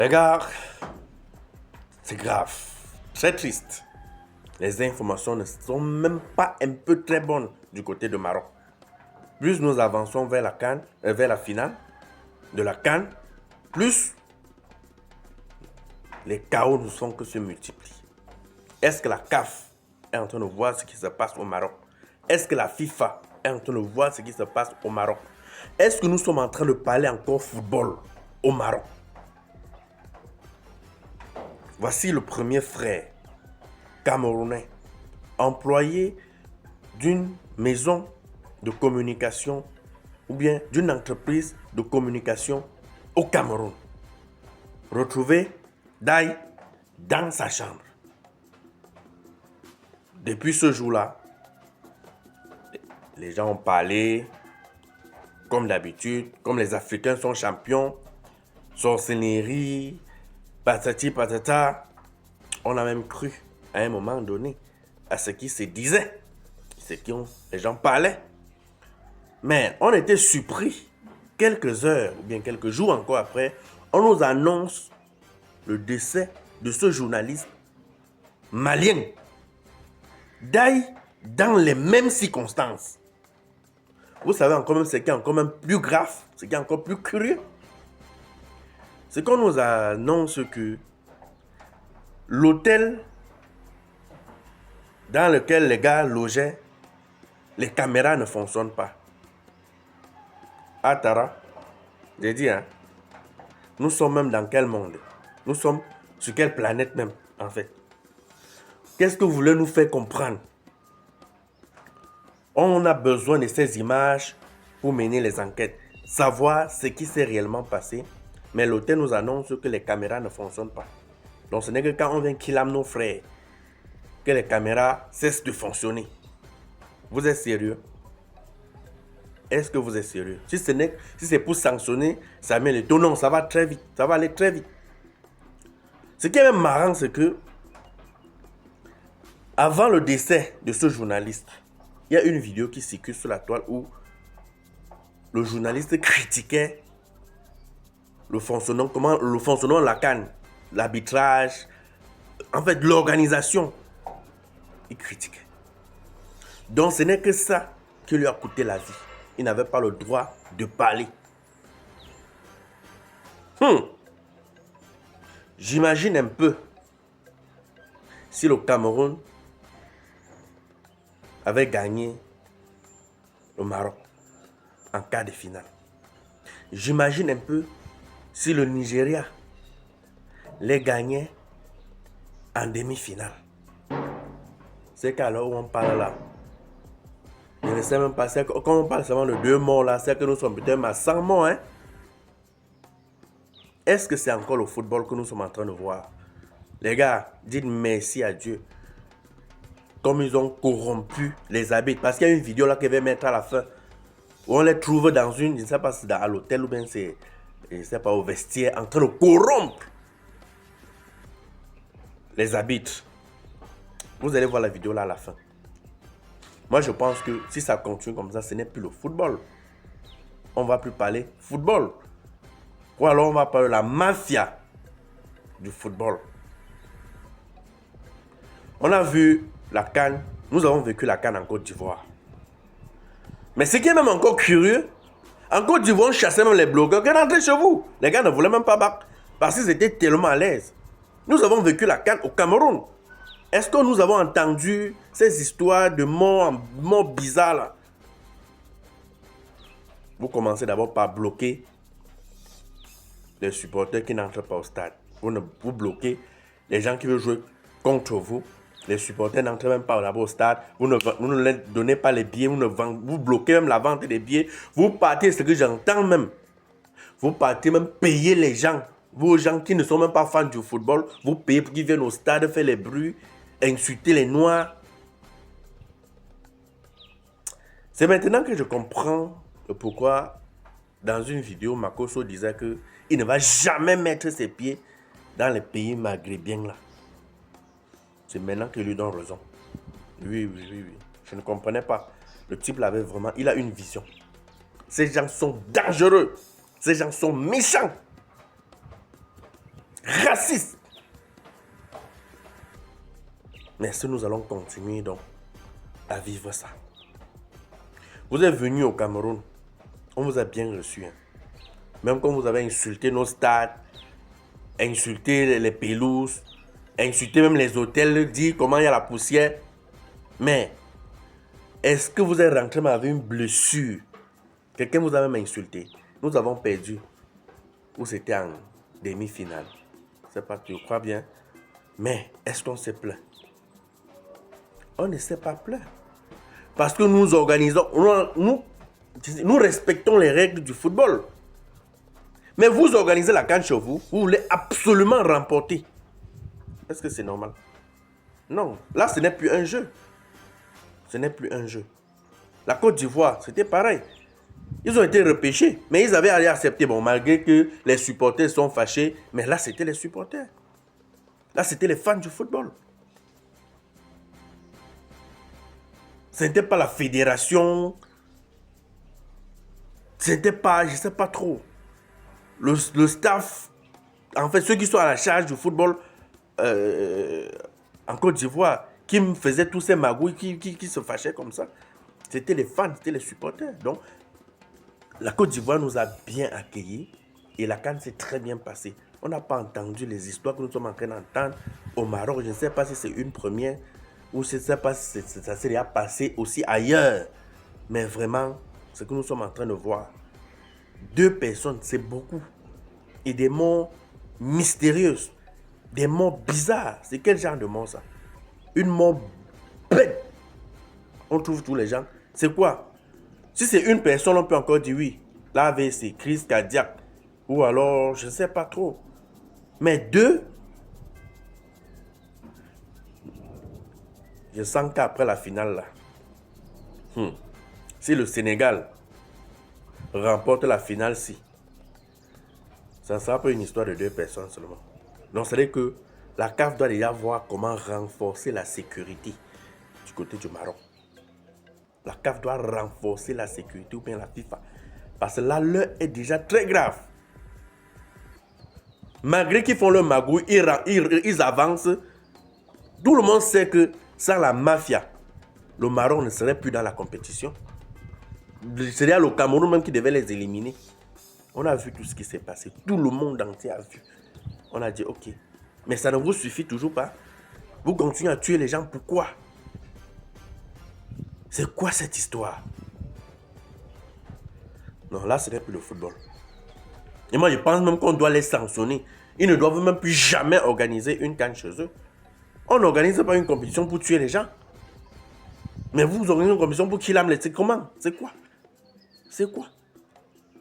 Les gars, c'est grave, très triste. Les informations ne sont même pas un peu très bonnes du côté de Maroc. Plus nous avançons vers la CAN, vers la finale de la CAN, plus les chaos ne sont que se multiplient. Est-ce que la CAF est en train de voir ce qui se passe au Maroc? Est-ce que la FIFA est en train de voir ce qui se passe au Maroc? Est-ce que nous sommes en train de parler encore football au Maroc? Voici le premier frère camerounais, employé d'une maison de communication ou bien d'une entreprise de communication au Cameroun. Retrouvé Dai dans sa chambre. Depuis ce jour-là, les gens ont parlé comme d'habitude, comme les Africains sont champions, sorcellerie, patati patata. On a même cru à un moment donné à ce qui se disait, ce dont les gens parlaient. Mais on était surpris, quelques heures ou bien quelques jours encore après, on nous annonce le décès de ce journaliste malien. Dai dans les mêmes circonstances. Vous savez encore même ce qui est encore même plus grave, ce qui est encore plus curieux. C'est qu'on nous annonce que l'hôtel dans lequel les gars logeaient, les caméras ne fonctionnent pas. Ah Tara, j'ai dit, hein, nous sommes même dans quel monde? Nous sommes sur quelle planète même, en fait? Qu'est-ce que vous voulez nous faire comprendre? On a besoin de ces images pour mener les enquêtes, savoir ce qui s'est réellement passé, mais l'hôtel nous annonce que les caméras ne fonctionnent pas. Donc ce n'est que quand on vient kidnapper nos frères que les caméras cessent de fonctionner. Vous êtes sérieux? Est-ce que vous êtes sérieux? Si c'est pour sanctionner Samuel Eto'o, non, ça va très vite. Ça va aller très vite. Ce qui est même marrant, c'est que avant le décès de ce journaliste, il y a une vidéo qui circule sur la toile où le journaliste critiquait le fonctionnement de la CAN, l'arbitrage, en fait l'organisation. Il critiquait. Donc ce n'est que ça qui lui a coûté la vie. Il n'avait pas le droit de parler. J'imagine un peu si le Cameroun avait gagné le Maroc en quart de finale. J'imagine un peu si le Nigeria les gagnait en demi-finale. C'est qu'à l'heure où on parle là, je ne sais même pas, quand on parle seulement de 2 morts là, c'est que nous sommes peut-être à 100 morts. Hein? Est-ce que c'est encore le football que nous sommes en train de voir? Les gars, dites merci à Dieu. Comme ils ont corrompu les arbitres. Parce qu'il y a une vidéo là que je vais mettre à la fin. Où on les trouve dans une, je ne sais pas si c'est à l'hôtel ou bien c'est, je ne sais pas, au vestiaire, en train de corrompre les arbitres. Vous allez voir la vidéo là à la fin. Moi, je pense que si ça continue comme ça, ce n'est plus le football. On ne va plus parler football. Ou alors, on va parler de la mafia du football. On a vu la CAN. Nous avons vécu la CAN en Côte d'Ivoire. Mais ce qui est même encore curieux, en Côte d'Ivoire, on chassait même les blogueurs qui rentraient chez vous. Les gars ne voulaient même pas battre parce qu'ils étaient tellement à l'aise. Nous avons vécu la CAN au Cameroun. Est-ce que nous avons entendu ces histoires de morts bizarres là? Vous commencez d'abord par bloquer les supporters qui n'entrent pas au stade. Vous bloquez les gens qui veulent jouer contre vous. Les supporters n'entrent même pas d'abord au stade. Vous ne leur donnez pas les billets. Vous bloquez même la vente des billets. Vous partez, ce que j'entends même. Vous partez même payer les gens. Vos gens qui ne sont même pas fans du football. Vous payez pour qu'ils viennent au stade, faire les bruits, insulter les Noirs. C'est maintenant que je comprends pourquoi dans une vidéo, Makosso disait qu'il ne va jamais mettre ses pieds dans les pays maghrébiens là. C'est maintenant qu'il lui donne raison. Oui. Je ne comprenais pas. Le type l'avait vraiment. Il a une vision. Ces gens sont dangereux. Ces gens sont méchants. raciste. Mais est-ce que nous allons continuer donc à vivre ça? Vous êtes venu au Cameroun, on vous a bien reçu. Hein. Même quand vous avez insulté nos stades, insulté les pelouses, insulté même les hôtels, dit comment il y a la poussière. Mais est-ce que vous êtes rentré avec une blessure? Quelqu'un vous a même insulté. Nous avons perdu. Ou c'était en demi-finale. C'est pas que je crois bien. Mais est-ce qu'on s'est plaint? On ne s'est pas plaint. Parce que nous organisons, nous respectons les règles du football. Mais vous organisez la CAN chez vous, vous voulez absolument remporter. Est-ce que c'est normal? Non, là ce n'est plus un jeu. Ce n'est plus un jeu. La Côte d'Ivoire, c'était pareil. Ils ont été repêchés, mais ils avaient accepté, bon, malgré que les supporters sont fâchés, mais là c'était les supporters. Là c'était les fans du football. Ce n'était pas la fédération. Ce n'était pas, je ne sais pas trop. Le staff, en fait, ceux qui sont à la charge du football en Côte d'Ivoire, qui me faisaient tous ces magouilles, qui se fâchaient comme ça. C'était les fans, c'était les supporters. Donc, la Côte d'Ivoire nous a bien accueillis et la CAN s'est très bien passée. On n'a pas entendu les histoires que nous sommes en train d'entendre au Maroc. Je ne sais pas si c'est une première ou je ne sais pas si ça s'est déjà passé aussi ailleurs. Mais vraiment, ce que nous sommes en train de voir, 2 personnes, c'est beaucoup. Et des morts mystérieuses, des morts bizarres. C'est quel genre de mort ça? Une mort bête. On trouve tous les gens. C'est quoi? Si c'est une personne, on peut encore dire oui. Là, avec ses crises cardiaques. Ou alors, je ne sais pas trop. Mais 2, je sens qu'après la finale, là, si le Sénégal remporte la finale, ça ne sera pas une histoire de 2 personnes seulement. Donc, c'est-à-dire que la CAF doit déjà voir comment renforcer la sécurité du côté du Maroc. La CAF doit renforcer la sécurité ou bien la FIFA. Parce que là, l'heure est déjà très grave. Malgré qu'ils font leur magouille, ils avancent. Tout le monde sait que sans la mafia, le Maroc ne serait plus dans la compétition. C'est-à-dire le Cameroun même qui devait les éliminer. On a vu tout ce qui s'est passé. Tout le monde entier a vu. On a dit ok. Mais ça ne vous suffit toujours pas. Vous continuez à tuer les gens. Pourquoi? C'est quoi cette histoire? Non, là, ce n'est plus le football. Et moi, je pense même qu'on doit les sanctionner. Ils ne doivent même plus jamais organiser une CAN chez eux. On n'organise pas une compétition pour tuer les gens. Mais vous organisez une compétition pour qu'ils les tuent. Comment? C'est quoi? C'est quoi?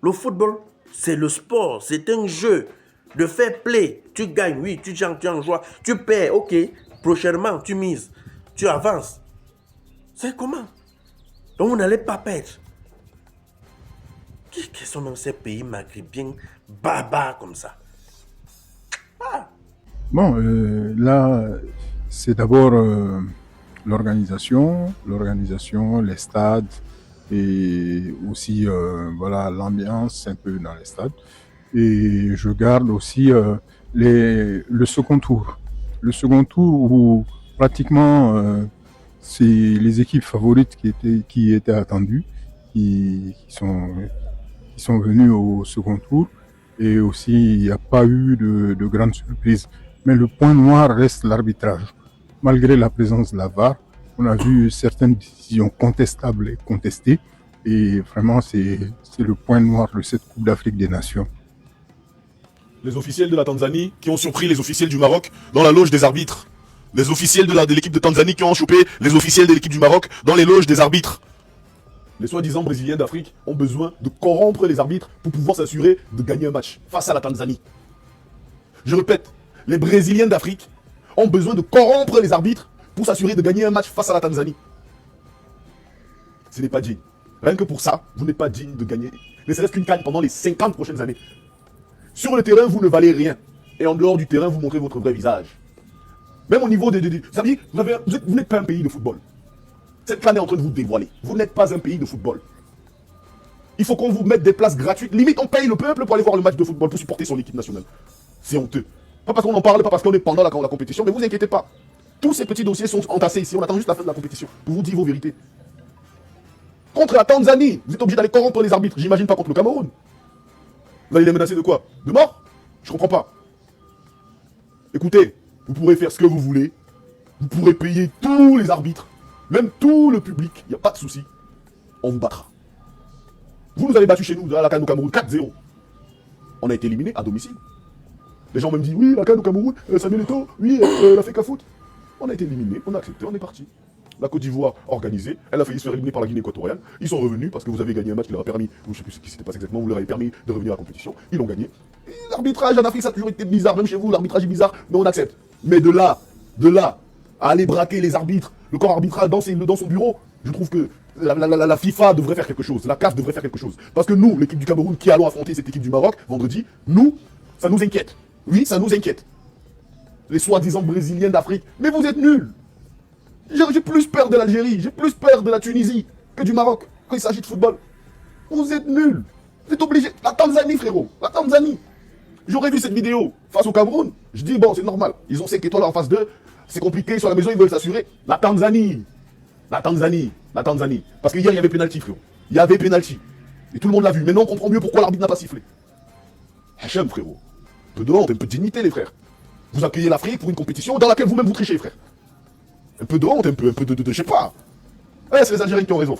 Le football, c'est le sport. C'est un jeu de fair play. Tu gagnes, oui, tu en joie. Tu perds, ok. Prochainement, tu mises. Tu avances. C'est comment? Donc, vous n'allez pas perdre. Quels sont même ces pays maghrébins barbares comme ça? Bon, là, c'est d'abord l'organisation, les stades et aussi voilà l'ambiance un peu dans les stades. Et je garde aussi le second tour. Le second tour où pratiquement c'est les équipes favorites qui étaient attendues, qui sont venues au second tour. Et aussi, il n'y a pas eu de grande surprise. Mais le point noir reste l'arbitrage. Malgré la présence de la VAR, on a vu certaines décisions contestables et contestées. Et vraiment, c'est le point noir de cette Coupe d'Afrique des Nations. Les officiels de la Tanzanie qui ont surpris les officiels du Maroc dans la loge des arbitres. Les officiels de l'équipe de Tanzanie qui ont chopé les officiels de l'équipe du Maroc dans les loges des arbitres. Les soi-disant brésiliens d'Afrique ont besoin de corrompre les arbitres pour pouvoir s'assurer de gagner un match face à la Tanzanie. Je répète, les brésiliens d'Afrique ont besoin de corrompre les arbitres pour s'assurer de gagner un match face à la Tanzanie. Ce n'est pas digne. Rien que pour ça, vous n'êtes pas digne de gagner ne serait-ce qu'une CAN pendant les 50 prochaines années. Sur le terrain, vous ne valez rien. Et en dehors du terrain, vous montrez votre vrai visage. Même au niveau ça veut dire, vous n'êtes pas un pays de football. Cette CAN est en train de vous dévoiler. Vous n'êtes pas un pays de football. Il faut qu'on vous mette des places gratuites. Limite, on paye le peuple pour aller voir le match de football, pour supporter son équipe nationale. C'est honteux. Pas parce qu'on en parle, pas parce qu'on est pendant la compétition, mais vous inquiétez pas. Tous ces petits dossiers sont entassés ici, on attend juste la fin de la compétition pour vous dire vos vérités. Contre la Tanzanie, vous êtes obligé d'aller corrompre les arbitres, j'imagine pas contre le Cameroun. Vous allez les menacer de quoi? De mort? Je comprends pas. Écoutez, vous pourrez faire ce que vous voulez, vous pourrez payer tous les arbitres, même tout le public, il n'y a pas de souci, on vous battra. Vous nous avez battus chez nous, à la CAN au Cameroun, 4-0. On a été éliminés à domicile. Les gens même disent, oui, la CAN au Cameroun, Samuel Eto'o, oui, la FECA Foot. On a été éliminés, on a accepté, on est parti. La Côte d'Ivoire organisée, elle a failli se faire éliminer par la Guinée équatoriale. Ils sont revenus parce que vous avez gagné un match qui leur a permis, je ne sais plus ce qui s'était passé exactement, vous leur avez permis de revenir à la compétition. Ils l'ont gagné. L'arbitrage en Afrique, ça a toujours été bizarre, même chez vous, l'arbitrage est bizarre, mais on accepte. Mais de là, à aller braquer les arbitres, le corps arbitral dans son bureau, je trouve que la FIFA devrait faire quelque chose, la CAF devrait faire quelque chose. Parce que nous, l'équipe du Cameroun qui allons affronter cette équipe du Maroc vendredi, nous, ça nous inquiète. Oui, ça nous inquiète. Les soi-disant brésiliens d'Afrique, mais vous êtes nuls. J'ai plus peur de l'Algérie, j'ai plus peur de la Tunisie que du Maroc quand il s'agit de football. Vous êtes nuls. Vous êtes obligés. La Tanzanie, frérot, la Tanzanie. J'aurais vu cette vidéo face au Cameroun. Je dis, bon, c'est normal. Ils ont 5 étoiles en face d'eux. C'est compliqué, sur la maison, ils veulent s'assurer. La Tanzanie. Parce que hier, il y avait pénalty, frérot. Il y avait pénalty. Et tout le monde l'a vu. Maintenant, on comprend mieux pourquoi l'arbitre n'a pas sifflé. Hachem, frérot. Un peu de honte, un peu de dignité, les frères. Vous accueillez l'Afrique pour une compétition dans laquelle vous-même vous trichez, frère. Un peu de honte, un peu de je sais pas. Ouais, c'est les Algériens qui ont raison.